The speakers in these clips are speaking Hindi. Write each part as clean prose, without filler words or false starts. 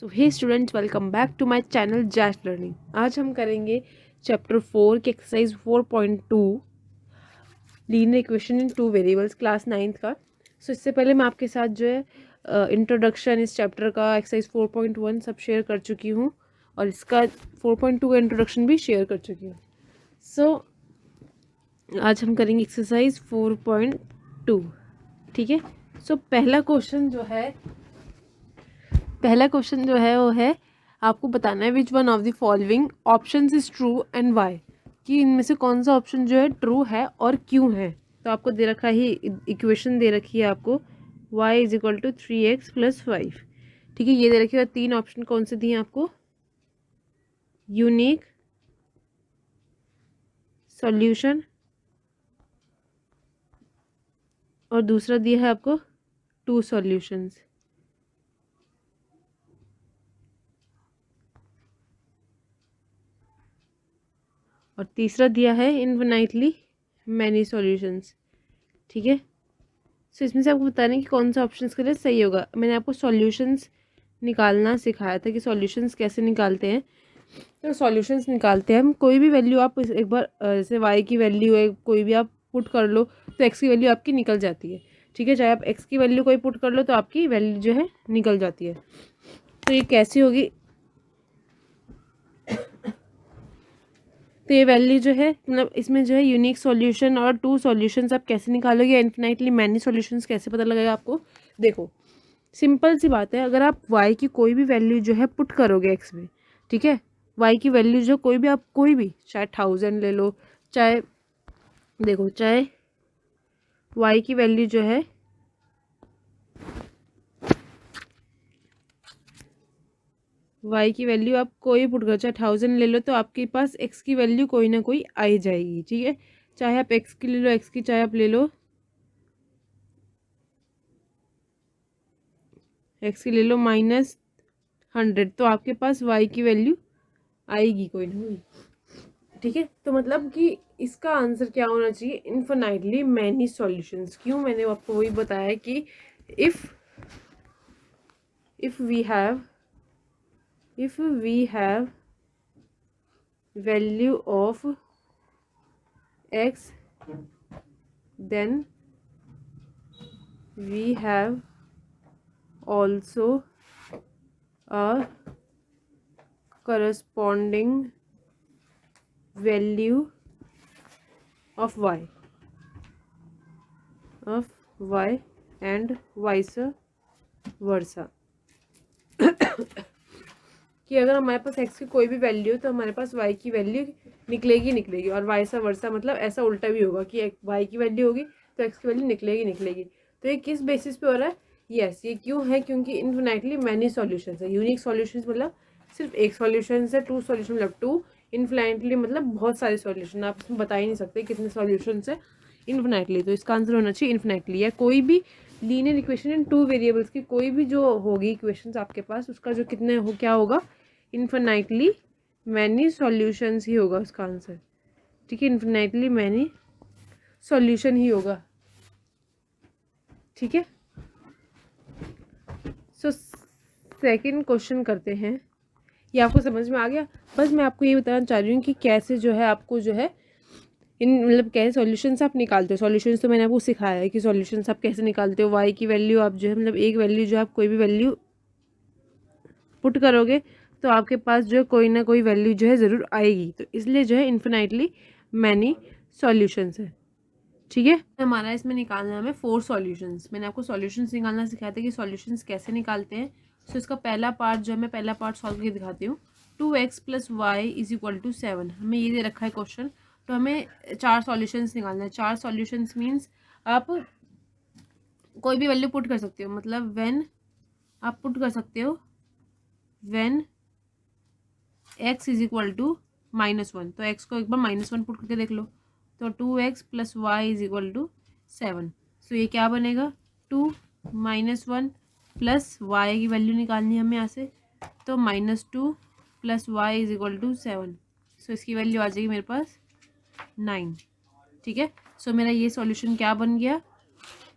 तो hey students, welcome back to my channel Jaish learning. आज हम करेंगे चैप्टर 4 की exercise 4.2 linear equation in two variables, class 9th का। इससे पहले मैं आपके साथ जो है इंट्रोडक्शन इस चैप्टर का, एक्सरसाइज 4.1 सब शेयर कर चुकी हूँ और इसका 4.2 का इंट्रोडक्शन भी शेयर कर चुकी हूँ। आज हम करेंगे एक्सरसाइज 4.2। ठीक है। पहला क्वेश्चन जो है वो है, आपको बताना है which one of the following options is true and why, कि इनमें से कौन सा ऑप्शन जो है ट्रू है और क्यों है। तो आपको दे रखा ही इक्वेशन दे रखी है आपको, y is equal to 3x + 5। ठीक है, ये दे रखी है। तीन ऑप्शन कौन से दिए आपको? यूनिक सॉल्यूशन, और दूसरा दिया है आपको टू सॉल्यूशंस। और तीसरा दिया है इन्फिनाइटली मैनी सॉल्यूशंस। ठीक है। इसमें से आपको बताना है कि कौन सा ऑप्शन के लिए सही होगा। मैंने आपको सॉल्यूशंस निकालना सिखाया था कि सॉल्यूशंस कैसे निकालते हैं। तो सॉल्यूशंस निकालते हैं हम, कोई भी वैल्यू आप एक बार जैसे y की वैल्यू है, कोई भी आप पुट कर लो तो x की वैल्यू आपकी निकल जाती है। ठीक है, चाहे आप x की वैल्यू कोई पुट कर लो तो आपकी वैल्यू जो है निकल जाती है। तो ये कैसी होगी? तो ये वैल्यू जो है, मतलब इसमें जो है यूनिक सॉल्यूशन और टू सॉल्यूशंस आप कैसे निकालोगे, इन्फिनाइटली मैनी सॉल्यूशंस कैसे पता लगेगा आपको? देखो, सिंपल सी बात है। अगर आप y की कोई भी वैल्यू जो है पुट करोगे x में, ठीक है, y की वैल्यू जो कोई भी, आप कोई भी, चाहे 1000 ले लो, चाहे देखो, चाहे y की वैल्यू जो है, y की वैल्यू आप कोई पुट करो, चाहे 1000 ले लो, तो आपके पास x की वैल्यू कोई ना कोई आ ही जाएगी। ठीक है, चाहे आप x की ले लो, x की चाहे आप ले लो, x की ले लो -100, तो आपके पास y की वैल्यू आएगी कोई ना कोई। ठीक है, तो मतलब कि इसका आंसर क्या होना चाहिए? Infinitely many solutions. क्यों? मैंने आपको वही बताया कि if we have value of x, then we have also a corresponding value of y and vice versa। कि अगर हमारे पास x की कोई भी वैल्यू तो हमारे पास y की वैल्यू निकलेगी, और वाइस वर्सा, मतलब ऐसा उल्टा भी होगा कि y की वैल्यू होगी तो x की वैल्यू निकलेगी। तो ये किस बेसिस पे हो रहा है? यस, ये क्यों है? क्योंकि इन्फिनाइटली मैनी सॉल्यूशंस है। यूनिक सॉल्यूशंस मतलब सिर्फ एक सॉल्यूशन है, टू सॉल्यूशन मतलब टू, इन्फिनाइटली मतलब बहुत सारे सॉल्यूशन। आप इसमें बता ही नहीं सकते कितने सॉल्यूशंस है इन्फिनाइटली। तो इसका आंसर होना चाहिए इन्फिनाइटली। या कोई भी linear equation in two variables की कोई भी जो होगी इक्वेशंस आपके पास, उसका जो कितने हो, क्या होगा? इन्फिनाइटली मैनी सॉल्यूशंस ही होगा उसका आंसर। ठीक है, इन्फिनाइटली मैनी सॉल्यूशन ही होगा। ठीक है, सेकंड क्वेश्चन करते हैं। ये आपको समझ में आ गया? बस मैं आपको ये बताना चाह रही हूँ कि कैसे जो है आपको जो है मतलब कैसे सॉल्यूशंस आप निकालते हो। सॉल्यूशंस तो मैंने आपको सिखाया है कि सॉल्यूशंस आप कैसे निकालते हो। y की वैल्यू आप जो है, मतलब एक वैल्यू जो आप कोई भी वैल्यू पुट करोगे तो आपके पास जो है कोई ना कोई वैल्यू जो है ज़रूर आएगी। तो इसलिए जो है इन्फिनाइटली मैनी सॉल्यूशंस है। ठीक है, हमारा इसमें निकालना है हमें 4 सॉल्यूशंस। मैंने आपको सॉल्यूशंस निकालना सिखाया था कि सॉल्यूशंस कैसे निकालते हैं। सो इसका पहला पार्ट जो है, मैं पहला पार्ट सॉल्व करके दिखाती हूँ। 2x + y = 7, हमें ये दे रखा है क्वेश्चन। तो हमें 4 सॉल्यूशंस निकालना है। 4 सॉल्यूशंस मीन्स आप कोई भी वैल्यू पुट कर सकते हो, मतलब व्हेन आप पुट कर सकते हो व्हेन x = -1, तो x को एक बार -1 पुट करके देख लो। तो 2x + y = 7। सो ये क्या बनेगा? 2 - 1 प्लस y की वैल्यू निकालनी है हमें यहाँ से, तो -2 + y = 7। सो इसकी वैल्यू आ जाएगी मेरे पास 9। ठीक है, सो मेरा ये सॉल्यूशन क्या बन गया?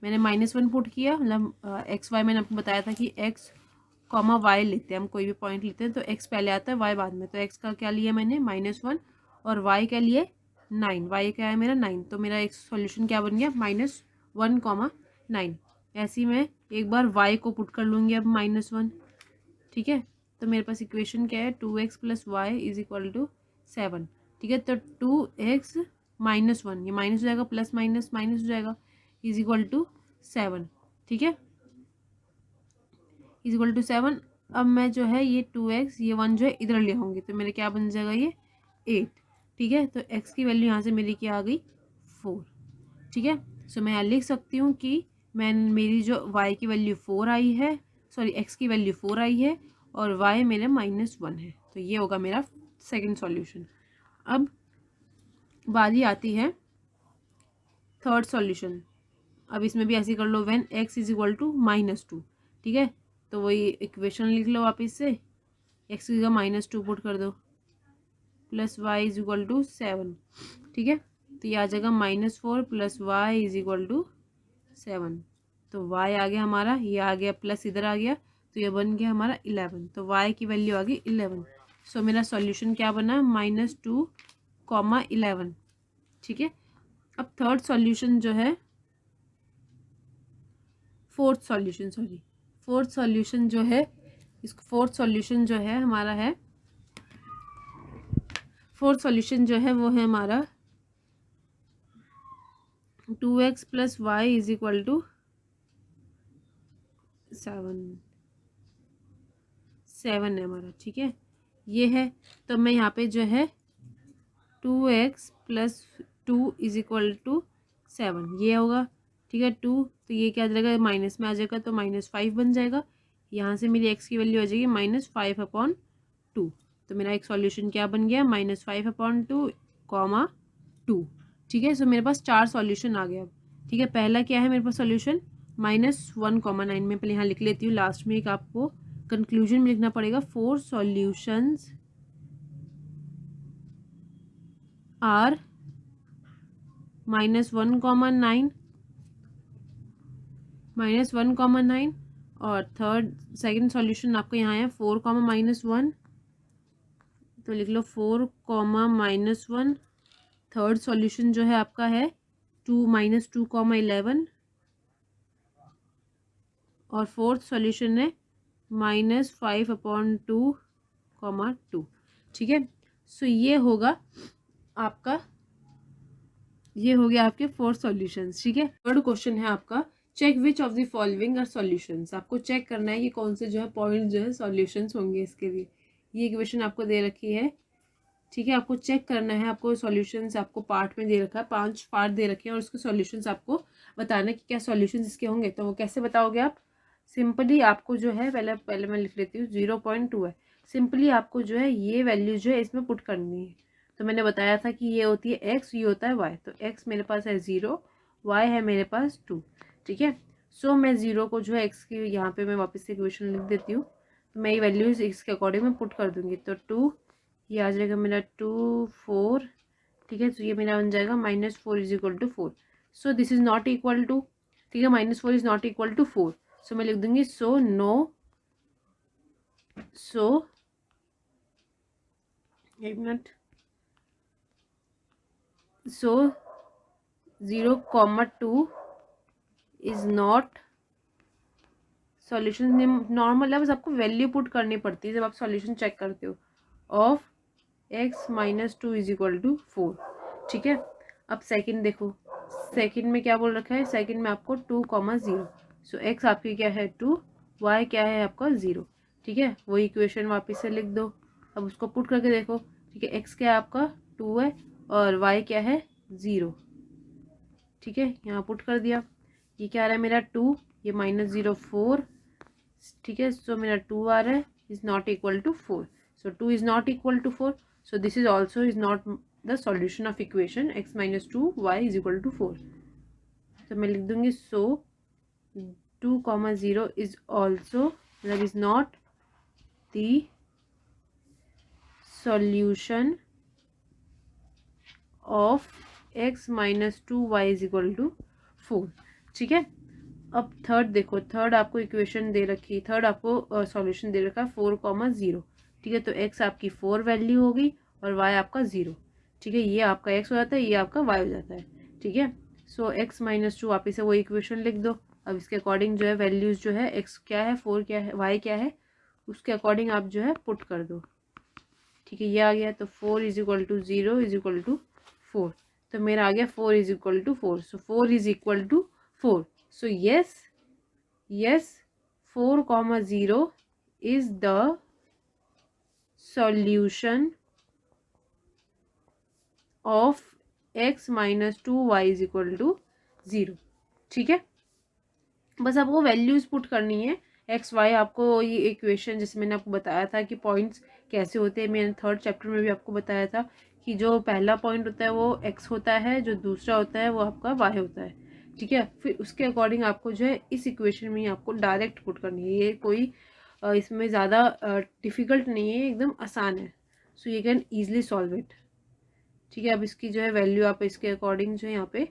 मैंने -1 पुट किया, मतलब एक्स वाई मैंने आपको बताया था कि x कॉमा वाई लेते हैं, हम कोई भी पॉइंट लेते हैं तो एक्स पहले आता है वाई बाद में। तो एक्स का क्या लिया मैंने -1 और वाई क्या लिए 9, वाई क्या है मेरा 9, तो मेरा एक सॉल्यूशन क्या बन गया -1, 9। ऐसे ही मैं एक बार वाई को पुट कर लूँगी अब -1, ठीक है। तो मेरे पास इक्वेशन क्या है 2x + y = 7, ठीक है। तो 2x -1 ये माइनस हो जाएगा, प्लस माइनस माइनस हो जाएगा, = 7, ठीक है, = 7। अब मैं जो है ये 2x ये 1 जो है इधर ले आऊँगी तो मेरे क्या बन जाएगा ये 8, ठीक है। तो x की वैल्यू यहाँ से मेरी क्या आ गई 4, ठीक है। सो मैं यहाँ लिख सकती हूँ कि मेरी जो y की वैल्यू 4 आई है, सॉरी x की वैल्यू 4 आई है और y मेरे -1 है। तो ये होगा मेरा सेकंड सॉल्यूशन। अब बारी आती है थर्ड सॉल्यूशन। अब इसमें भी ऐसे कर लो व्हेन x = -2, ठीक है। तो वही इक्वेशन लिख लो वापस से, x की जगह -2 पुट कर दो प्लस y = 7, ठीक है। तो ये आ जाएगा -4 + y = 7। तो y आ गया हमारा, ये आ गया प्लस इधर आ गया तो ये बन गया हमारा 11। तो y की वैल्यू आ गई 11। सो मेरा सॉल्यूशन क्या बना -2, 11, ठीक है। अब थर्ड सॉल्यूशन जो है फोर्थ सॉल्यूशन जो है इसको फोर्थ सॉल्यूशन जो है हमारा है, फोर्थ सॉल्यूशन जो है वो है हमारा 2x + y = 7 है हमारा, ठीक है। ये है तो मैं यहाँ पे जो है 2x + 2 = 7 ये होगा, ठीक है। 2 तो ये क्या आ जाएगा माइनस में आ जाएगा तो -5 बन जाएगा। यहाँ से मेरी x की वैल्यू आ जाएगी -5/2। तो मेरा एक सॉल्यूशन क्या बन गया -5/2, 2, ठीक है। सो मेरे पास 4 सॉल्यूशन आ गया अब, ठीक है। पहला क्या है मेरे पास सॉल्यूशन -1,9 में पहले यहाँ लिख लेती हूँ, लास्ट में एक आपको कंक्लूजन में लिखना पड़ेगा 4 सॉल्यूशंस आर -1,9 और थर्ड सेकंड सॉल्यूशन आपका यहाँ है 4, -1, तो लिख लो 4, -1। थर्ड सॉल्यूशन जो है आपका है 2, -2, 11 और फोर्थ सॉल्यूशन है -5/2, 2, ठीक है। सो ये होगा आपका, ये हो गया आपके 4 सॉल्यूशंस, ठीक है। थर्ड क्वेश्चन है आपका check which of the following are solutions. आपको चेक करना है कि कौन से जो है पॉइंट जो है सॉल्यूशंस होंगे इसके लिए। ये इक्वेशन आपको दे रखी है, ठीक है। आपको चेक करना है, आपको सॉल्यूशंस आपको पार्ट में दे रखा है, 5 पार्ट दे रखे हैं और उसके सॉल्यूशंस आपको बताना है कि क्या सॉल्यूशंस इसके होंगे। तो वो कैसे बताओगे आप, सिंपली आपको जो है पहले मैं लिख लेती हूँ 0.2 है। सिंपली आपको जो है ये वैल्यू जो है इसमें पुट करनी है। तो मैंने बताया था कि ये होती है x, ये होता है y। तो x मेरे पास है 0, y है मेरे पास 2, ठीक है। सो मैं 0 को जो है x की यहाँ पे मैं वापस से इक्वेशन लिख देती हूँ। तो मैं ये वैल्यूज इसके अकॉर्डिंग में पुट कर दूँगी। तो 2 ये आ जाएगा मेरा 2, 4, ठीक है। तो ये मेरा बन जाएगा -4 = 4। So this is not equal to, ठीक है, -4 इज़ नॉट इक्वल टू 4। सो मैं लिख दूँगी सो नो, सो एक मिनट, so 0,2 is not solution. Normal है, बस आपको वैल्यू पुट करनी पड़ती है जब आप सॉल्यूशन चेक करते हो, ऑफ x -2 = 4, ठीक है। अब सेकंड देखो, सेकंड में क्या बोल रखा है, सेकंड में आपको 2, 0। सो x आपकी क्या है 2, y क्या है आपका 0, ठीक है। वही इक्वेशन वापस से लिख दो, अब उसको पुट करके देखो, ठीक है। x क्या है आपका 2 है और y क्या है 0, ठीक है। यहाँ पुट कर दिया, ये क्या आ रहा है मेरा 2, ये -0, 4, ठीक है। सो मेरा 2 आ रहा है, is not equal to 4। So 2 is not equal to 4, so this is also is not the solution of equation x -2 y = 4। तो मैं लिख दूंगी सो 2, 0 इज ऑल्सो, मतलब is not the solution of x -2 y = 4, ठीक है। अब थर्ड देखो, थर्ड आपको इक्वेशन दे रखी, थर्ड आपको सॉल्यूशन दे रखा है 4,0, ठीक है। तो x आपकी 4 वैल्यू होगी और y आपका 0, ठीक है। ये आपका x हो जाता है, ये आपका y हो जाता है, ठीक है। सो x - 2 आप इसे वो इक्वेशन लिख दो। अब इसके अकॉर्डिंग जो है वैल्यूज़ जो है x क्या है, 4 क्या है, y क्या है, उसके अकॉर्डिंग आप जो है पुट कर दो, ठीक है। ये आ गया, तो 4 = 0 = 4, तो मेरा आ गया 4 = 4। सो 4 = 4। सो yes 4,0 is the solution of x - 2 y = 0, ठीक है। बस आपको वैल्यूज़ पुट करनी है एक्स वाई। आपको ये इक्वेशन जैसे मैंने आपको बताया था कि पॉइंट्स कैसे होते हैं, मैंने थर्ड चैप्टर में भी आपको बताया था कि जो पहला पॉइंट होता है वो एक्स होता है, जो दूसरा होता है वो आपका वाई होता है, ठीक है। फिर उसके अकॉर्डिंग आपको जो है इस इक्वेशन में आपको डायरेक्ट पुट करनी है। ये कोई इसमें ज़्यादा डिफ़िकल्ट नहीं है, एकदम आसान है। So you can easily solve it, ठीक है। अब इसकी जो है वैल्यू आप इसके अकॉर्डिंग जो है यहाँ पे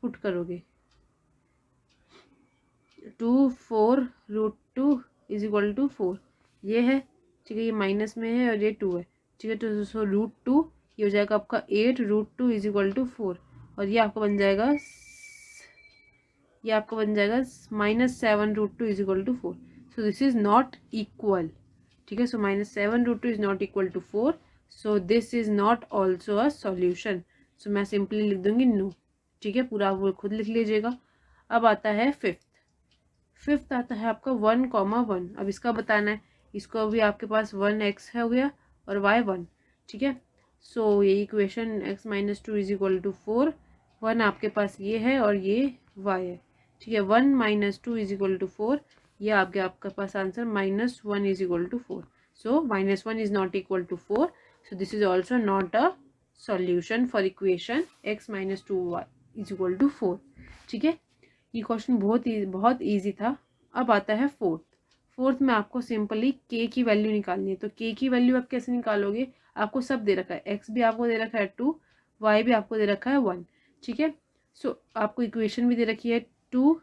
पुट करोगे। 2 4 √2 = 4, ये है, ठीक है। ये माइनस में है और ये 2 है, ठीक है। तो सो √2 ये हो जाएगा आपका 8 √2 = 4, और ये आपका बन जाएगा, ये आपका बन जाएगा -7 √2 = 4। So this is not equal, ठीक है। So -7 √2 is not equal to 4, so this is not also a solution. So मैं सिंपली लिख दूंगी नो, ठीक है। पूरा वो खुद लिख लीजिएगा। अब आता है फिफ्थ आता है आपका 1,1। अब इसका बताना है, इसको अभी आपके पास 1x है हो गया और y 1, ठीक है। सो ये इक्वेशन x - 2 = 4, 1 आपके पास ये है और ये y है, ठीक है। 1 - 2 = 4, ये आ गया आपके पास answer -1 = 4। So -1 is not equal to 4, so this is also not a solution for equation x - 2y = 4, ठीक है। ये क्वेश्चन बहुत ईजी था। अब आता है फोर्थ में आपको सिंपली k की वैल्यू निकालनी है। तो k की वैल्यू आप कैसे निकालोगे, आपको सब दे रखा है, x भी आपको दे रखा है 2, y भी आपको दे रखा है 1, ठीक है। सो आपको इक्वेशन भी दे रखी है 2x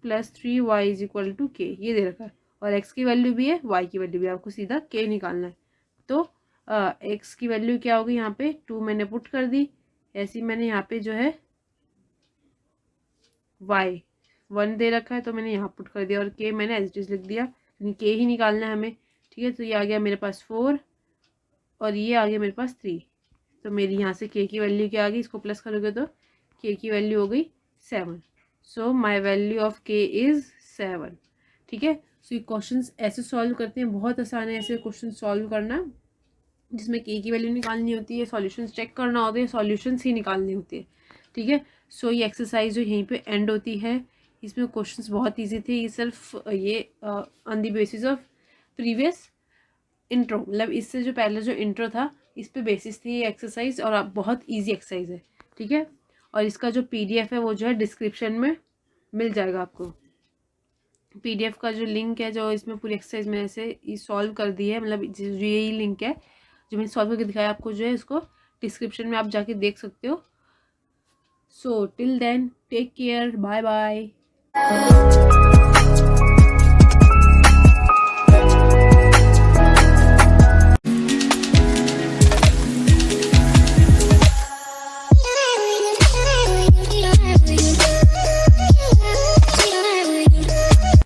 + 3y = k, ये दे रखा है, और x की वैल्यू भी है, y की वैल्यू भी, आपको सीधा k निकालना है। तो x की वैल्यू क्या होगी, यहाँ पे 2 मैंने पुट कर दी, ऐसी मैंने यहाँ पे जो है y 1 दे रखा है तो मैंने यहाँ पुट कर दिया, और k मैंने एज इट इज लिख दिया, यानी k ही निकालना है हमें, ठीक है। तो ये आ गया मेरे पास 4 और ये आ गया मेरे पास 3, तो मेरी यहाँ से k की वैल्यू क्या आ गई, इसको प्लस करोगे तो k की वैल्यू हो गई 7। So my value of k is 7, ठीक है। सो ये क्वेश्चन ऐसे सॉल्व करते हैं, बहुत आसान है ऐसे क्वेश्चन सॉल्व करना, जिसमें k की वैल्यू निकालनी होती है, सॉल्यूशंस चेक करना होता है, सॉल्यूशंस ही निकालनी होती है, ठीक है। सो ये एक्सरसाइज जो यहीं पे एंड होती है, इसमें क्वेश्चंस बहुत इजी थे, ये सिर्फ ये on the basis of previous intro, मतलब इससे जो पहले जो इंट्रो था इस पे बेसिस थी ये एक्सरसाइज, और बहुत इजी एक्सरसाइज है, ठीक है। और इसका जो PDF है वो जो है डिस्क्रिप्शन में मिल जाएगा आपको। PDF का जो लिंक है, जो इसमें पूरी एक्सरसाइज में ऐसे सॉल्व कर दी है, मतलब जो यही लिंक है जो मैंने सॉल्व करके दिखाया आपको, जो है इसको डिस्क्रिप्शन में आप जाके देख सकते हो। So till then take care, bye bye.